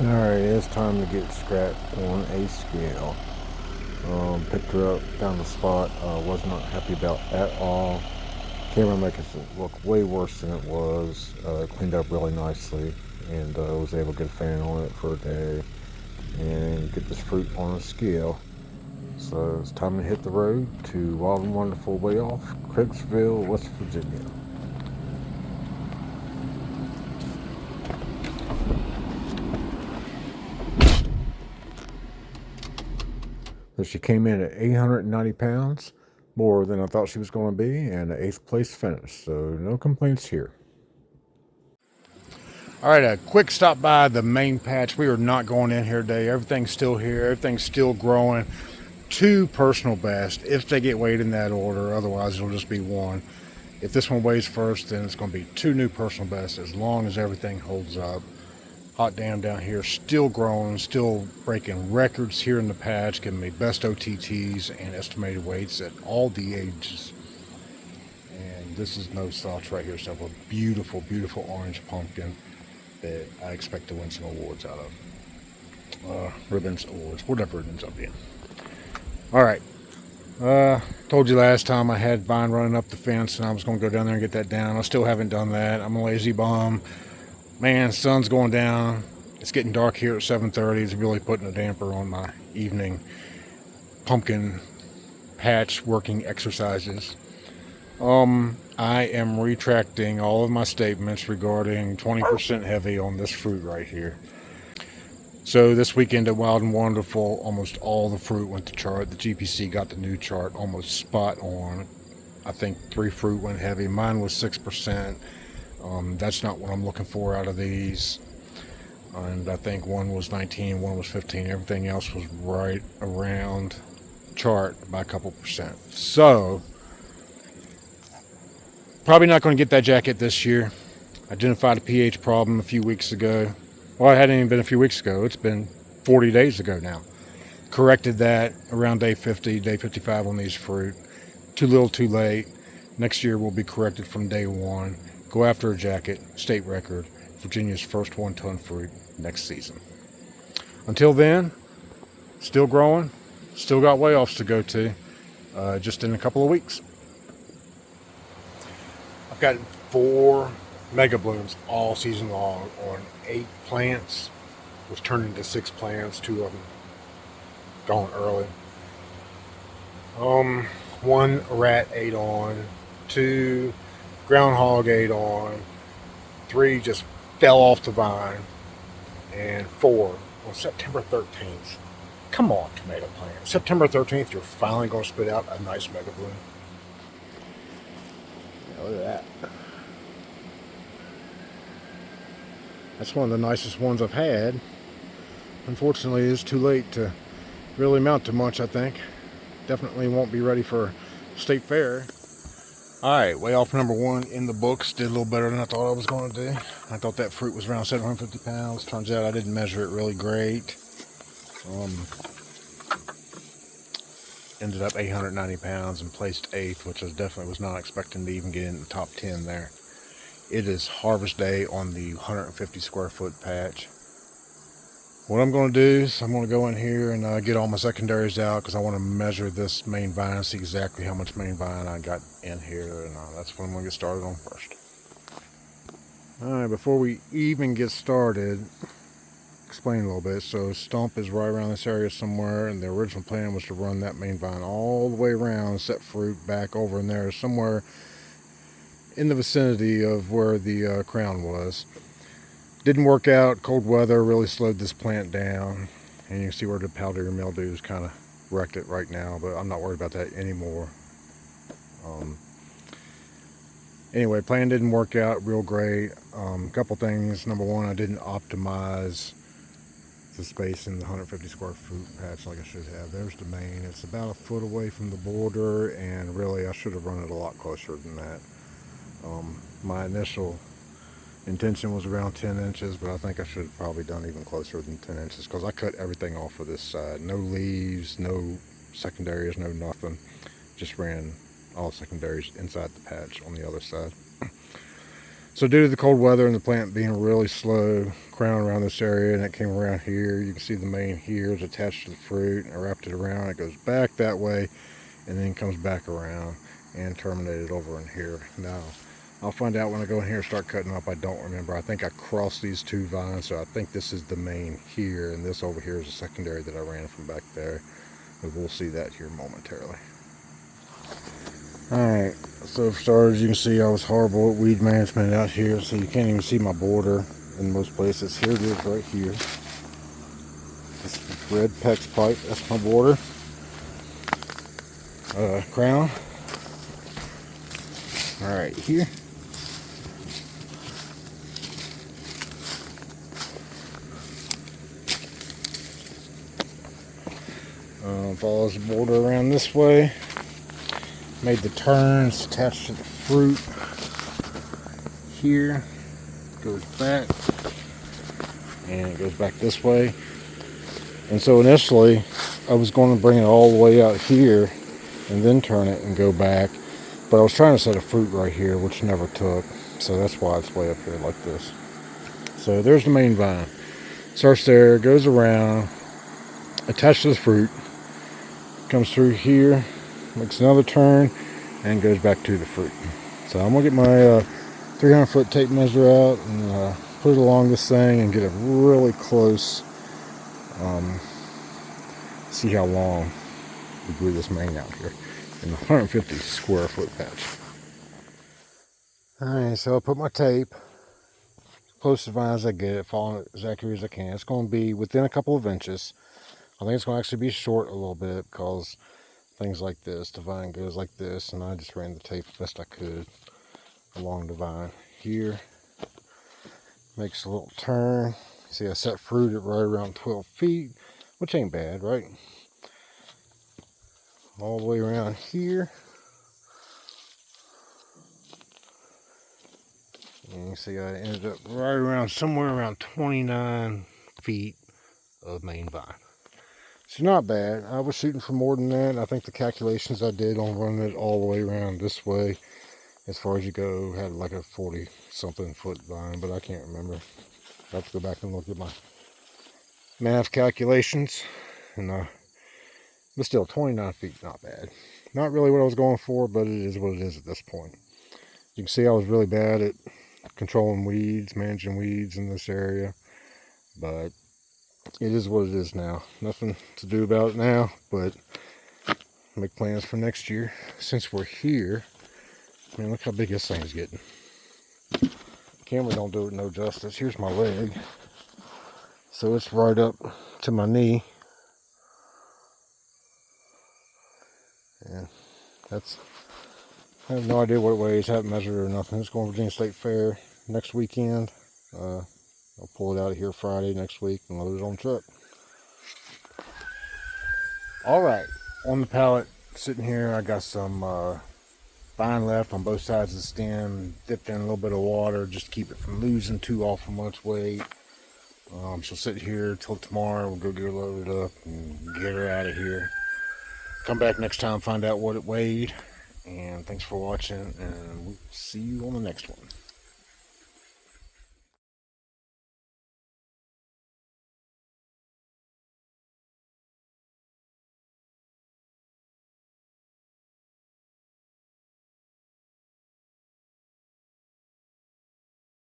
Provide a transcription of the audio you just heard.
Alright, it's time to get scrapped on a scale. Picked her up, found the spot, was not happy about at all. Camera makes it look way worse than it was. Cleaned up really nicely, and was able to get a fan on it for a day and get this fruit on a scale. So it's time to hit the road to Wild and Wonderful way off Craigsville, West Virginia. So she came in at 890 pounds, more than I thought she was going to be, and an 8th place finish. So no complaints here. All right, a quick stop by the main patch. We are not going in here today. Everything's still here. Everything's still growing. Two personal best if they get weighed in that order. Otherwise, it'll just be one. If this one weighs first, then it's going to be two new personal bests as long as everything holds up. Hot damn down here, still growing, still breaking records here in the patch, giving me best OTTs and estimated weights at all the ages. And this is no slouch right here. So a beautiful, beautiful orange pumpkin that I expect to win some awards out of. Ribbons, awards, whatever it ends up being. All right. Told you last time I had Vine running up the fence and I was going to go down there and get that down. I still haven't done that. I'm a lazy bum. Man, sun's going down. It's getting dark here at 7:30. It's really putting a damper on my evening pumpkin patch working exercises. I am retracting all of my statements regarding 20% heavy on this fruit right here. So this weekend at Wild and Wonderful, almost all the fruit went to chart. The GPC got the new chart almost spot on. I think 3 fruit went heavy. Mine was 6%. That's not what I'm looking for out of these. And I think one was 19, one was 15. Everything else was right around chart by a couple percent. So probably not going to get that jacket this year. Identified a pH problem a few weeks ago. Well, it hadn't even been a few weeks ago. It's been 40 days ago now. Corrected that around day 50, day 55 on these fruit. Too little, too late. Next year will be corrected from day 1. Go after a jacket, state record, Virginia's first 1-ton fruit next season. Until then, still growing, still got way offs to go to, just in a couple of weeks. I've got 4 mega blooms all season long on 8 plants, which turned into 6 plants, 2 of them gone early. 1 rat ate on, 2 groundhog ate on, 3 just fell off the vine, and 4 on September 13th. Come on, tomato plant. September 13th, you're finally going to spit out a nice mega bloom. Yeah, look at that. That's one of the nicest ones I've had. Unfortunately, it's too late to really mount to much, I think. Definitely won't be ready for state fair. Alright, way off number 1 in the books. Did a little better than I thought I was going to do. I thought that fruit was around 750 pounds. Turns out I didn't measure it really great. Ended up 890 pounds and placed 8th, which I definitely was not expecting to even get in the top 10 there. It is harvest day on the 150 square foot patch. What I'm going to do is I'm going to go in here and get all my secondaries out because I want to measure this main vine and see exactly how much main vine I got in here, and that's what I'm going to get started on first. Alright, before we even get started, explain a little bit. So stump is right around this area somewhere, and the original plan was to run that main vine all the way around, set fruit back over in there somewhere in the vicinity of where the crown was. Didn't work out. Cold weather really slowed this plant down, and you can see where the powdery mildew is kind of wrecked it right now, but I'm not worried about that anymore. Anyway, plan didn't work out real great. Couple things. Number 1, I didn't optimize the space in the 150 square foot patch like I should have. There's the main. It's about a foot away from the border, and really I should have run it a lot closer than that. My initial intention was around 10 inches, but I think I should have probably done even closer than 10 inches because I cut everything off of this side. No leaves, no secondaries, no nothing. Just ran all secondaries inside the patch on the other side. So due to the cold weather and the plant being really slow, crown around this area, and it came around here. You can see the main here is attached to the fruit. I wrapped it around. It goes back that way, and then comes back around and terminated over in here. Now, I'll find out when I go in here and start cutting up. I don't remember. I think I crossed these two vines, so I think this is the main here, and this over here is the secondary that I ran from back there. But we'll see that here momentarily. Alright, so for starters, you can see I was horrible at weed management out here, so you can't even see my border in most places. Here it is right here. This red PEX pipe, that's my border. Crown. Alright, here. Follows the border around this way. Made the turns attached to the fruit. Here. Goes back. And it goes back this way. And so initially, I was going to bring it all the way out here and then turn it and go back. But I was trying to set a fruit right here, which never took. So that's why it's way up here like this. So there's the main vine. Starts there, goes around, attached to the fruit. Comes through here, makes another turn, and goes back to the fruit. So I'm going to get my 300 foot tape measure out and put it along this thing and get it really close. See how long we grew this main out here in the 150 square foot patch. Alright, so I put my tape close to the vine as I get it, following it as accurate as I can. It's going to be within a couple of inches. I think it's going to actually be short a little bit because things like this, the vine goes like this, and I just ran the tape the best I could along the vine. Here, makes a little turn. See, I set fruit at right around 12 feet, which ain't bad, right? All the way around here. And you see I ended up right around, somewhere around 29 feet of main vine. So not bad. I was shooting for more than that. I think the calculations I did on running it all the way around this way, as far as you go, had like a 40 something foot vine, but I can't remember. I have to go back and look at my math calculations. And but still, 29 feet, not bad. Not really what I was going for, but it is what it is at this point. You can see I was really bad at controlling weeds, managing weeds in this area, but it is what it is now. Nothing to do about it now, but make plans for next year. Since we're here, man, look how big this thing's getting. Camera don't do it no justice. Here's my leg. So it's right up to my knee. And that's, I have no idea what it weighs. I haven't measured it or nothing. It's going to Virginia State Fair next weekend. I'll pull it out of here Friday next week and load it on the truck. Alright, on the pallet, sitting here, I got some vine left on both sides of the stem. Dipped in a little bit of water just to keep it from losing too awful much weight. She'll sit here till tomorrow. We'll go get her loaded up and get her out of here. Come back next time, find out what it weighed. And thanks for watching, and we'll see you on the next one.